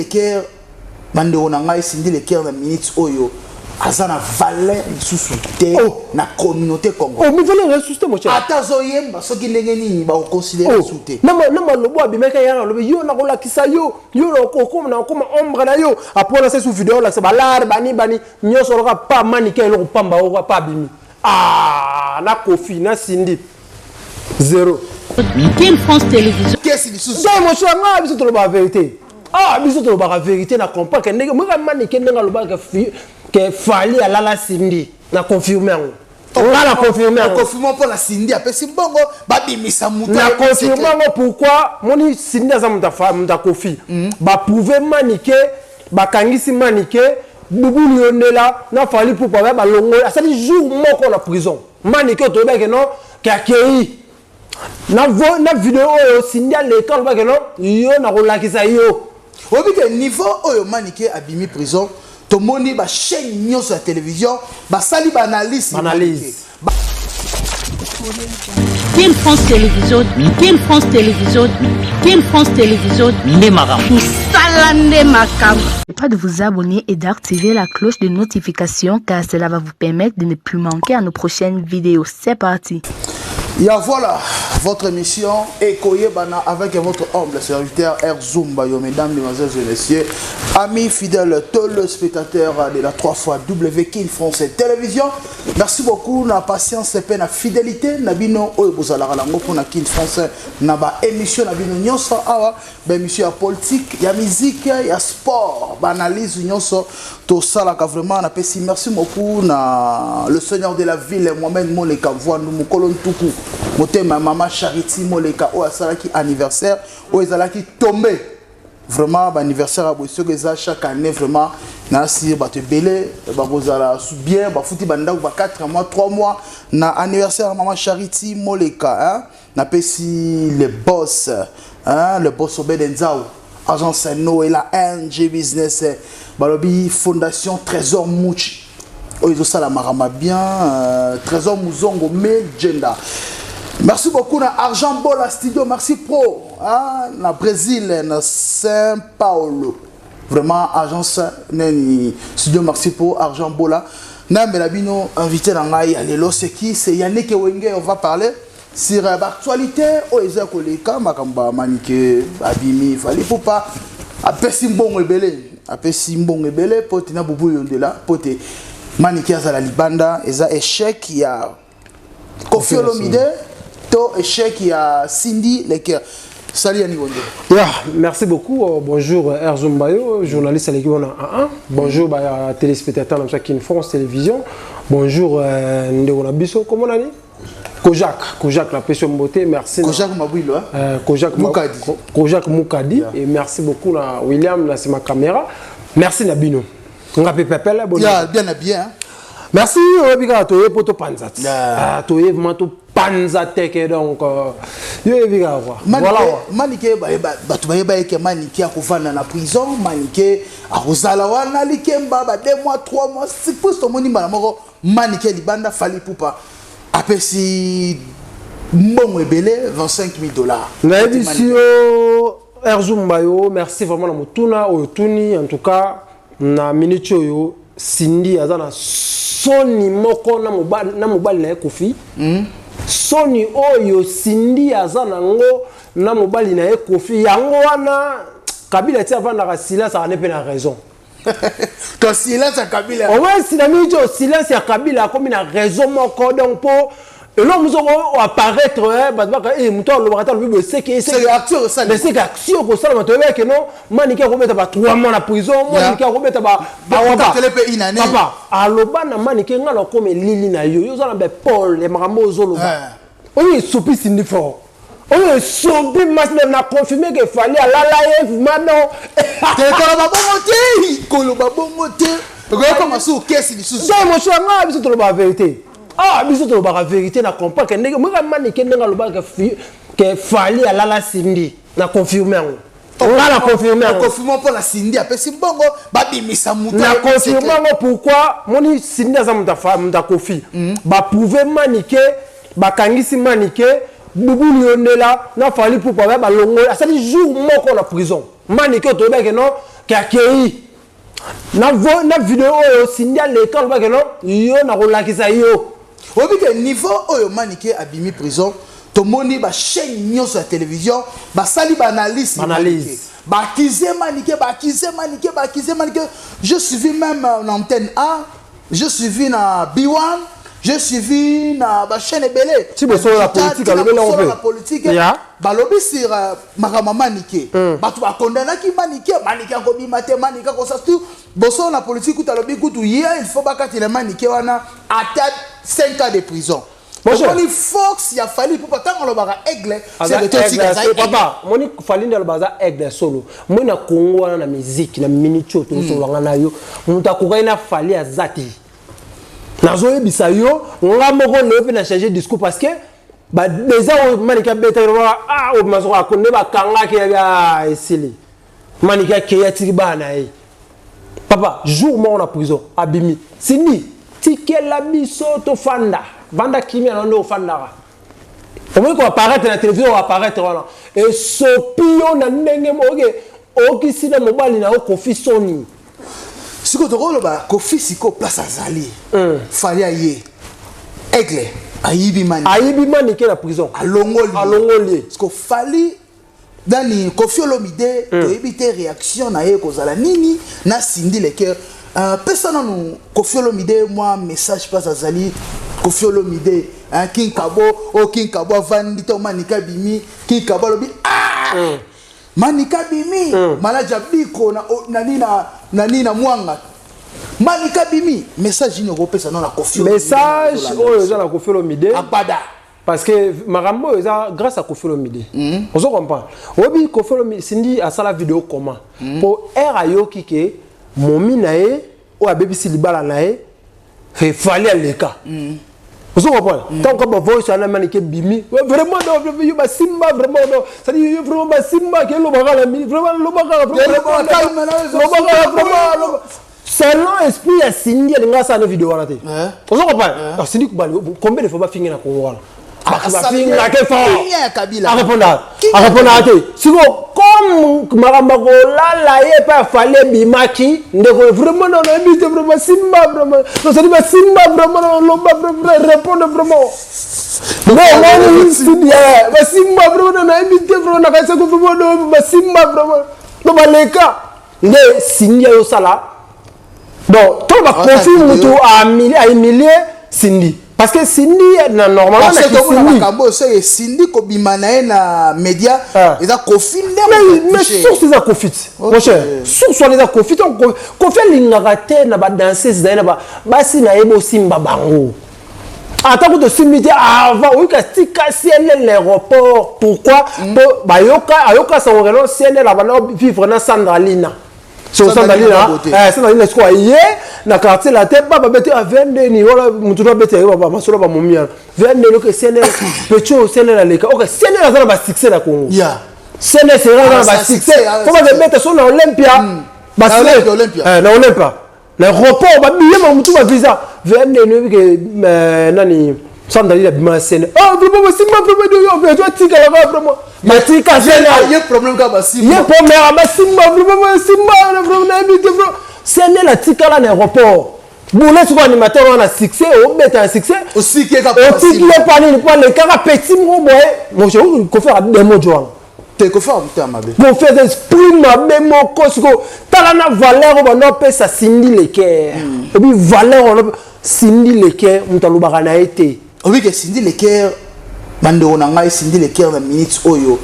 cœur bande onanga Cindy le cœur na minutes oyo azana valeur sous-souté na communauté Congo. Oh, mais valeur sous-souté mon cher. Atazoyemba soki ndenge nini ba considérer sous-souté. Non lobo abimeka yana lobo yo na kola kisa yo ko na koma ombre na yo apona se sous vidéo la se balar bani nyoso loka pa manike lo pamba o pa bimi. Ah, na Kofi na Cindy. Zéro. King France Télévision. Qu'est-ce que c'est? Dai mon cher, nga biso to la vérité. Ah, biso to la vérité na comprendre que ndenge mo manike ndenge lo ba que fallait à la Cindy na confirmer on la confirmer confirmer pour la Cindy après si bongo ba bimisa muta na confirmer pourquoi moni Cindy za muta Kofi ba prouver manique ba kangisi manique bubu lionela na fallait pour pas ba longo ça dit jour moko na prison manique to ba que non qui accueilli na vidéo Cindy à l'école ba que non yo na kolakisa yo obi que niveau oyo manique abimi prison. Tout le monde a chaîne sur la télévision, sali analyse. King France Télévision, King France Télévision, King France Télévision, Nemara. Pas de vous abonner et d'activer la cloche de notification car cela va vous permettre de ne plus manquer à nos prochaines vidéos. C'est parti. Et voilà, votre émission Ekoye Bana avec votre humble serviteur Erzumba, mesdames, mesdemoiselles et messieurs, amis fidèles, téléspectateurs de la 3 fois W King France Télévision. Merci beaucoup na patience et na fidélité. Nabino Oyebozala Rango pour na King France na ba émission nabino nyonso awa ba émission ya politique, ya musique, ya sport, ba analyse nyonso to sala ka vraiment na pesi. Merci beaucoup na le seigneur de la ville Mohamed Moleka Voandou Mukolon Tuku. Ma maman Charity Moleka o asalaki anniversaire o ezalaki tombé vraiment anniversaire à bosso que ça chaque année vraiment na si ba te belé ba bozala bien ba futi banda ba 4 mois 3 mois na anniversaire maman Charity Moleka hein na pesi le boss Obedenzao agence Noëlla NG Business balobi fondation Trésor Mouchi o ezosala marama bien Trésor Muzongo Medjenda. Merci beaucoup na Argent Bola Studio, merci pro, hein, na Brésil, na São Paulo. Vraiment, agence, studio, merci pro, Argent Bola. Na Melabino, invité dans Ngaï, Alelo, c'est qui? C'est Yannick Wenge, on va parler sur l'actualité. Oh, Eza Koleka, Makamba, Manike, Abimi, Fali Poupa, Apé Simbon Ebele, Pote na Boubou Yondela, Pote, Manike Azala Libanda, Eza échec, il y a Kofi Olomide. Échec, il y a Cindy Leker. Salut Yannick Wende. Merci beaucoup. Bonjour Erzumbayo, journaliste à l'équipe 1. Bonjour téléspectateurs de King France Télévision. Bonjour Ndegona Bisso. Comment on a dit Kojak, la pression beauté. Merci. Kojak Mabouilo. Kojak Moukadi. Et merci beaucoup William, c'est ma caméra. Merci Nabino. On a Pepele. Bien habillé. Merci Obiga Toye Poto Panzat. Toye Manto Panzateke donc yo Obiga quoi. Voilà. Manike batu baye ke manike akuvana na prison, manike akuzala wana likemba ba 2 mois 3 mois c'est pour ce moni bana moko manike libanda fali poupa apesi mbongo ebele $25,000. Na édition Erzumbayo, merci vraiment na mutuna oyotuni en tout cas na minute yo Cindy azana soni moko na mobali na Kofi soni oyo Cindy azana ngo na mobali na Kofi yango wana Kabila ti avanda ka silence a nepe na raison to silence à Kabila ouais si la minute silence ya Kabila comme na raison moko donc pour et là nous allons apparaître muto lo bakata lo bibo c'est action ça mais c'est action ko ça mato que non maniki ko beta ba 3 mois na prison maniki ko beta ba papa aloba na maniki ngalo comme lili na yo za na be Paul les makambo zoloba oui soupi Cindy fort oui soupi maintenant na confirmé que fallait à la live maintenant koloba bongo te comment ça qu'est-ce qui sous moi je nga biso to la vérité. Ah, biso to ba vérité na comprendre que ndenge moi manike ndenge loba que fallait à la Cindy na confirmer on la confirmer pour la Cindy après si bongo ba bimisa muta na confirmer pourquoi moni Cindy za muta Kofi ba prouver manike ba kangisi manike bubu lionela na fallait pour pas ba longo ça dit jour moko na prison manike to ba que non kakei na vidéo Cindy l'école ba que non yo na rolakisa yo obi que niveau oyo manike abimi prison to moni ba chaîne nyonso ya télévision ba sali ba analyse ba accusé manike je suivi même en antenne A je suivi na B1 je suivi na ba chaîne belé si vous sur la politique la politique ba lobby sur makama manike ba tu ba condamner ki manike ko bimate manike ko ça tout boso la politique ou ta lobby kutu hier il faut ba katile manike wana attaque 5 ans de prison. Bonjour. Moni Fox il a fallu pour pas tant on le bara aigle c'est le temps papa moni fallu dans le bazar aigle solo moi na Congo na musique na minicho to so wanga yo muta ko ina fallu azati nazo yebisa yo nga moko lepe na changer discours parce que ba déjà manika beta o mazo ko ne ba kanga ke ya esili manika ke ya tibana papa jour mort na prison abimi sini ticket la biso to fanda banda kimia na ndo fanda on veut qu'on apparaître na télévision apparaître voilà et sopio na ndenge moge okisina mobali na Kofi Soni siko to rolo ba Kofi siko place azali fali aye aigle ayibi mani ke la prison alongoli siko fali dani Kofi Olomide to ebite réaction na ye kozala nini na Cindy Leker personne nous Kofi Olomide moi message place azali Kofi Olomide King Kabo vandi to manika bimi King Kabo lobi manika bimi malaja biko na nina mwanga manika bimi message ni opesa na Kofi Olomide message oyo za na Kofi Olomide abada parce que marambo eza grâce à Kofi Olomide on se comprend obi Kofi Olomide Cindy a sala vidéo comment pour ayo kike momi nae o abebisi libala nae fait fallait les cas vous comprenez tant que ma voix ana manike bimi vraiment yo ba simba vraiment ça dit vraiment ba simba ke lo bakala vraiment lo bakala selon esprit ya Cindy nga sa na vidéo wana te vous comprenez Cindy kubali combien de fois ba finir na Congo wana Kabila répondre si comme maramba ko la ye pas fallait bimaki ndeko vraiment non invité vraiment simba vraiment non ça dit pas simba vraiment lomba répondre vraiment non Cindy ba simba vraiment non invité vraiment na kaisa ko vraiment ba simba vraiment no baleka nde Cindy yo sala bon to ba confirme mutu a millier Cindy parce que Cindy normalement c'est Cindy ko bimana na média ils a Kofi mais source ils a Kofi mon cher source ils a Kofi Kofi lingakate na ba danseuse na ba basi na yebo simba bango attends de Cindy avant oui ka tika CNL l'aéroport pourquoi bayoka sa ngelo CNL la bana vivre na Sandalina sur Sandalina Sandalina ce quoi hier na quartier la tête baba bete a 22 ni wala mutu do bete baba masolo ba momia 22 le que CNL pecho CNL la leka OK CNL za ba succès na Congo CNL sera ba succès comment de bete sur na Olympia na Olympia l'aéroport ba billet ma mutu ba visa 22 ni que nani Sandalina bima CNL vraiment c'est ma vraiment yo tika la vraiment matika CNL il y a problème ka ba simba il y a problème ba simba vraiment simba vraiment c'est la tika là l'aéroport boulé sur animateur on a succès on met un succès aussi qui est pas le cara petit moi je ko faire des mots joang te ko faire muta mabe pour faire esprit mabe moko siko tala na valeur on va pesa Cindy Leker et puis valeur on Cindy Leker mutaloba na été oui que Cindy Leker bando na ngai Cindy Leker na minutes oyo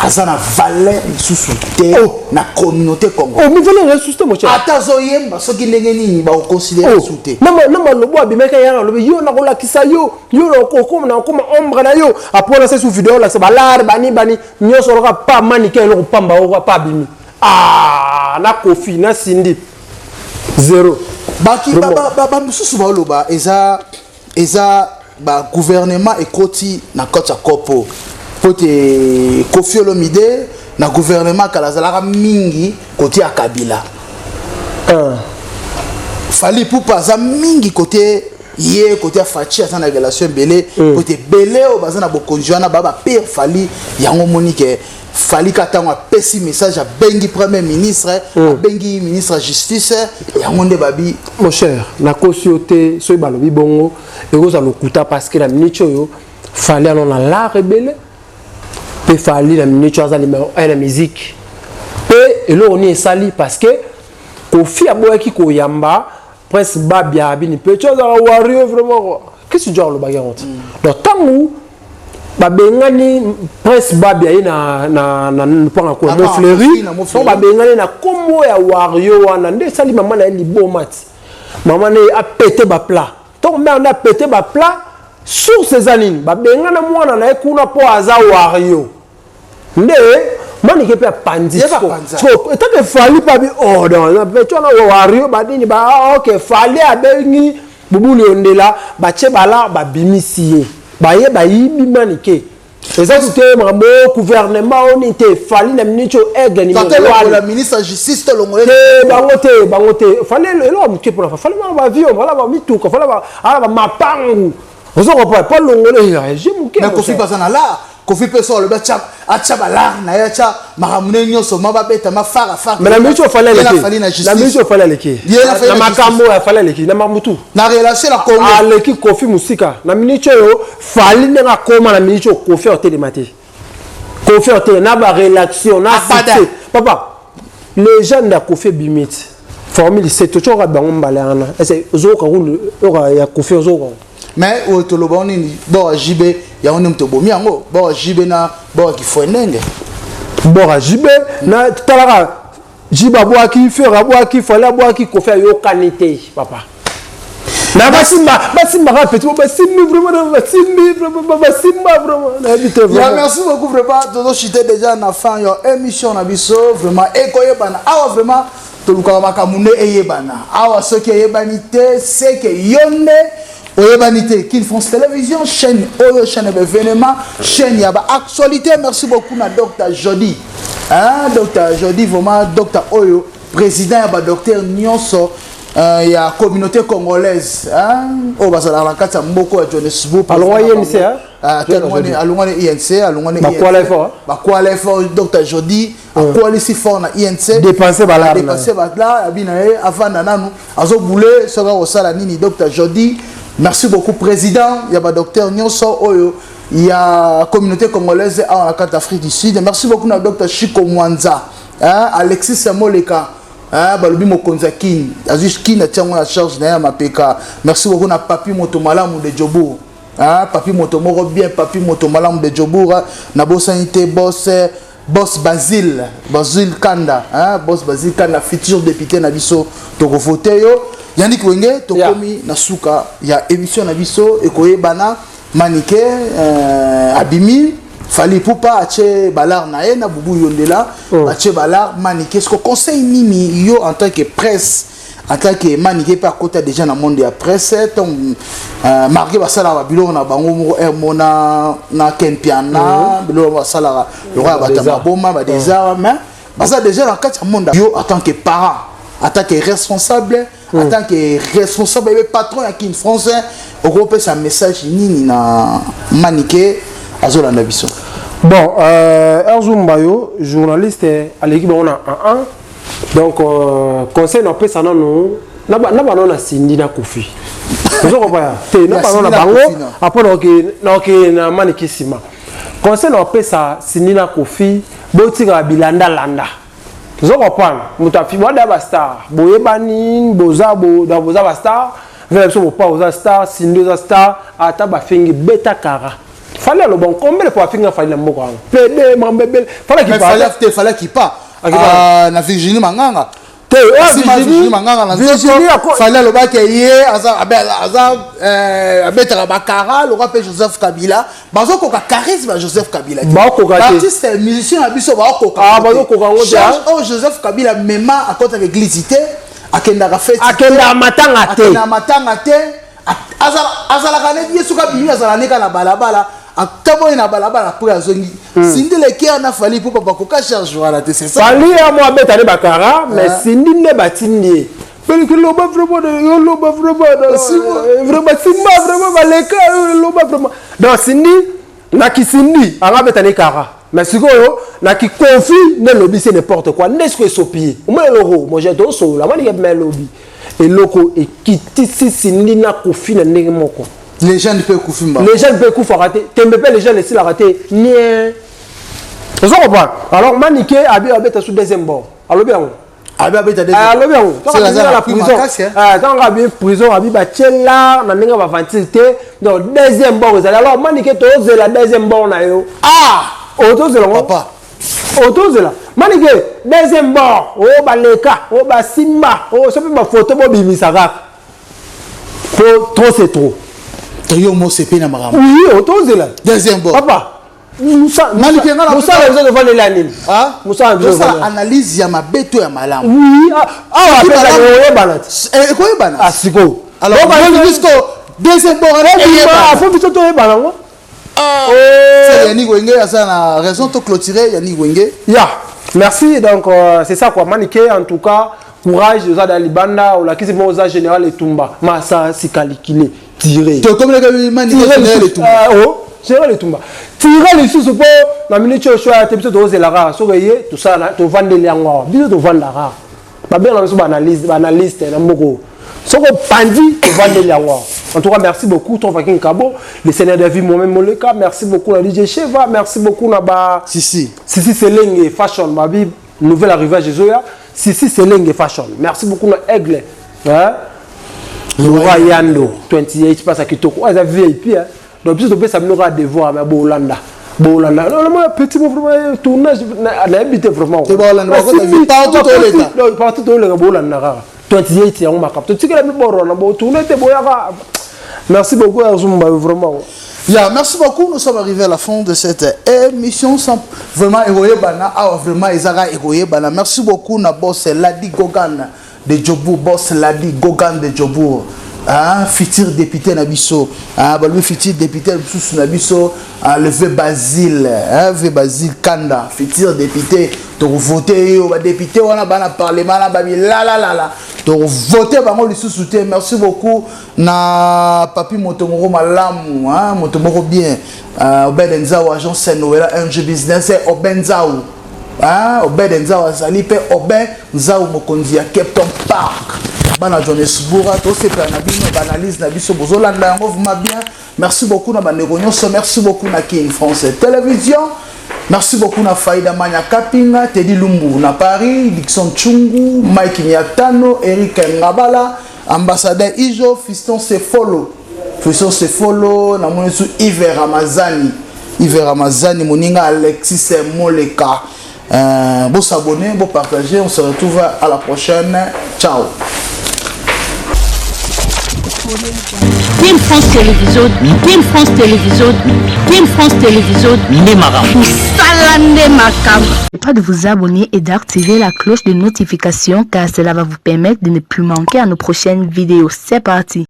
azana valeur sous-souté na communauté congolaise. Oh, mais valeur sous-souté mon cher. Atazoyemba soki ndenge nini ba considérer sous-souté. Nama lobo abimeka yana lobo yo na kola kisa yo na na koma ombre na yo apona se sous vidéo la se balar bani nyoso loka pa manike lo pamba o pa bimi. Na Kofi na Cindy zéro. Baki ba mususu ba loba eza ba gouvernement ekoti na kota kopo. Côté Kofi Olomide na gouvernement kalazala mingi côté Kabila fali pour pas mingi côté hier côté Fachi à la relation belé côté belé au bazana bokonjwana baba père fali yango monique fali katango pesi message à bengi premier ministre bengi ministre de justice et ngonde babi mon cher na kosioté so balobi bongo et oza lokuta parce que la minute yo fali on la rebelle pe fali la minute yo azali la musique pe elo oni esali parce que kofi aboyaki ko yamba prince babia bini pe chose wario vraiment qu'est-ce que tu as le bagarre donc tangu babengani prince babia na panga ko mo fleury so babengani na kombo ya wario wana nde sali mama na libo mati mama ne a pété ba plat donc mais on a pété ba plat sur ces anines babengana mwana na ekuna po aza wario nde mani ke pe pandi so eta ke fali pa bi ordre na pe tona wario badini ba OK fali abengi bubuli ondela ba che bala ba bimisiye baye bayibi manike exactement mambo gouvernement on était fali na minute aigle ni la ministre de justice to longole bangote fali elo amke pour fali ba vio wala ba mituka fali ba ala ba mapangu ozo pas longole ya je muke mais kofi pas na la kofi peso le ba chap acha bala na ya cha mahamune nyoso mababeta mafara fara mais la minute fali la minute fali leki na makambo ya fali leki na mamutu na relation la Congo leki kofi musika na minute yo fali na koma na minute kofi hotel maté kofi hotel na ba relation na papa les gens da kofi bimit formule c'est toujours bango mbalana est zo ka roule ya kofi zo mais o to loba nini bo jibe ya on mto bomi yango bo jibe na bo ki fonenge bo jibe na talaka jiba bo ki fera bo ki fola bo ki ko faire yo qualité papa na basimba ka petit basimba vraiment na habite vraiment merci beaucoup vraiment to chité déjà na fin yo émission na biso vraiment ekoyebana awa vraiment to luka makamune eyebana awa ce qui eyebanité c'est que yonde Oyebanité, King France Télévision, chaîne Oyo, chaîne d'événements, chaîne Yaba Actualité. Merci beaucoup à Dr. Jody. Dr. Jody, vraiment, Dr. Oyo, président Yaba Dr. Nyonso, il y a communauté congolaise. Oh, bah, ça a la carte, ça m'a beaucoup à Johannesburg. Allons à INC, allons à INC, allons à INC. Bah, quoi l'effort, Dr. Jody, quoi les si fort na INC. Dépenser là. Dépenser là, avant d'ananou, azo boulé, sera au salanini, Dr. Jody. Merci beaucoup, Président. Il y a Dr. Nyonso Oyo. Il y a la communauté congolaise en la carte d'Afrique du Sud. Merci beaucoup à Dr. Chico Mwanza. Alexis Samoleka. Balubi Mokonzakin. Aziz Kin a tient la charge de ma PK. Merci beaucoup à Papi Motomalam de Djobour. Papi Motomoro bien, Papi Motomalam de Djobour. Nabo Sanité Boss Basile Kanda. Boss Basile Kanda, futur député Nabiso Togo Foteyo. Yannick Wenge, Tokomi Nasuka, il y a émission Nabiso, Ekoye Bana, Manike, Abimi, Fali Poupa, Ache Balar Naena, Boubou Yondela, Ache Balar, Manike. Ce que conseil Nimi, yo en tant que presse, en tant que Manike, par côté déjà dans le monde de la presse, marqué Basala Babilo, na Bango, Hermona, na Kenpiana, Bilo Basala, le roi Batamaboma, Badeza, mais Basa déjà dans le monde, yo en tant que parent, en tant que responsable, en tant que responsable et patron à King France, on peut un message ni na Maniké à Zolanda Bisso. Bon, Erzoum Bayo, journaliste à l'équipe on a 1-1. Donc conseil n'a pas ça non n'a pas Cindy na Kofi. Vous comprenez? N'a pas na bango après donc na Maniké Sima. Conseil n'a pas ça Cindy na Kofi, botika bilanda landa. Vous comprenez? Mutafi wada ba star. Boyebani boza ba star. Verso pas aux star, Cindy za star, ata ba fingi beta kara. Fallait le bon combien de fois finir fallait le mot. PD mambebel, fallait qu'il pas. Na Virginie Manganga. Virginie Manganga fallait le bac hier abeta bakara le roi Joseph Kabila. Bazo ko charisme Joseph Kabila. Artiste musicien abiso ba ko. Bazo ko kango dia. Oh Joseph Kabila même à côté de l'église akenda rafeti. Akenda matanga te. Akenda matanga te. Azala kane yesuka bimi azala neka na balabala. Akabo na balabala pour azongi. Sindi le kia na fali pour papa koka charge wala te c'est ça. Fali a moi beta ne bakara mais sindi ne batindi. Parce que l'oba vraiment simba vraiment baleka l'oba vraiment. Donc sindi na kisindi anga beta ne kara. mais si na qui conflit ne lobby c'est n'importe quoi n'est-ce que sopier moi l'euro moi j'ai deux sous la moi il mais lobby et loco et qui si na kofi na ndenge moko les gens ne peuvent koufimba les gens peuvent kouffa rater tembepe les gens laisser la rater nie vous comprenez alors maniqué abi abeta sous deuxième bord alors bien abi abeta deuxième alors bien c'est la prison quand on a bien prison abi ba tchela na ndenge va ventilité donc deuxième bord alors maniqué to la deuxième bord na yo autozela papa autozela maniqué deuxième bord o baleka o ba simba o so ba photo bo bimisa kaka pour trop c'est trop yo mo c'est pena maram oui autozela deuxième bord papa Moussa a besoin de l'anime. Moussa a besoin de analyse ya mabeto ya malam. Oui, ah, c'est quoi? Alors, jusqu'au deuxième bord, faut que tu aies balango. C'est Yannick Wenge, ça a raison de clôturer Yannick Wenge. Ya, merci. Donc, c'est ça quoi. Maniqué, en tout cas, courage aux Adalibanda, ou la qui c'est général et Tumba. Mais ça, c'est calculé, tiré. Tu comme le Maniqué général et Tumba. Général et Tumba. Tirer les sous pour la minute au choix, tu peux te la rare, surveiller tout ça, tu vends les langues, bien de vendre la rare. Pas bien dans le analyste, un mot. Ce qu'on bandit, tu vends les langues. En tout cas, merci beaucoup, ton fucking cabo, le Seigneur de vie, moi-même, Moleka, merci beaucoup, la DJ Cheva, merci beaucoup, Naba. Sisi Seleng et Fashion, ma vie, nouvelle arrivée à Jésus, Sisi Seleng et Fashion. Merci beaucoup, Aigle. Hein? Laura Yando, 28, passe à Kitoko. Ouais, ça VIP, hein. Donc, plus de ça me aura devoir à Bolanda. Bolanda. Non, moi, petit mouvement, tournage, on a habité vraiment. C'est Bolanda, partout au le Bolanda. 28, on m'a capté. Tu sais que la plus bonne, on a tourné, t'es boyava. Merci beaucoup, Zumba, vraiment. Yeah, merci beaucoup. Nous sommes arrivés à la fin de cette émission. Vraiment, Egoye Bana. Vraiment, Ezara Egoye Bana. Merci beaucoup, na boss Ladi Gogan de Djobour. Boss Ladi Gogan de Djobour. Futur député Nabiso, futur député Nabiso, le Basile, Basile Kanda, futur député, tu voter au député, on a parlement, la, tu voter, merci beaucoup, na papi Motomoro Malamu, Motomoro bien, Obedenzao, agence Noël, NG Business, Obenzao, Obedenzao, Salipe, Obenzao, Mokonzi, à Captain Park. Bana Johannesburg, tout fait analyse nabiso bozolanda yango vraiment bien. Merci beaucoup na banegonyo, merci beaucoup na King France Télévision. Merci beaucoup na Faïda Manya Kapinga, Teddy Lumbu na Paris, Dixon Chungu, Mike Nyatano, Eric Ngabala, ambassadeur Ijo, Fiston Sefolo. Fiston Sefolo na monesu Yves Ramazani, moninga Alexis Moleka. Bon s'abonner, bon partager, on se retrouve à la prochaine. Ciao. Team France Télévision, Team France Télévision, Team France Télévision, Nemara. Pas de vous abonner et d'activer la cloche de notification car cela va vous permettre de ne plus manquer à nos prochaines vidéos. C'est parti.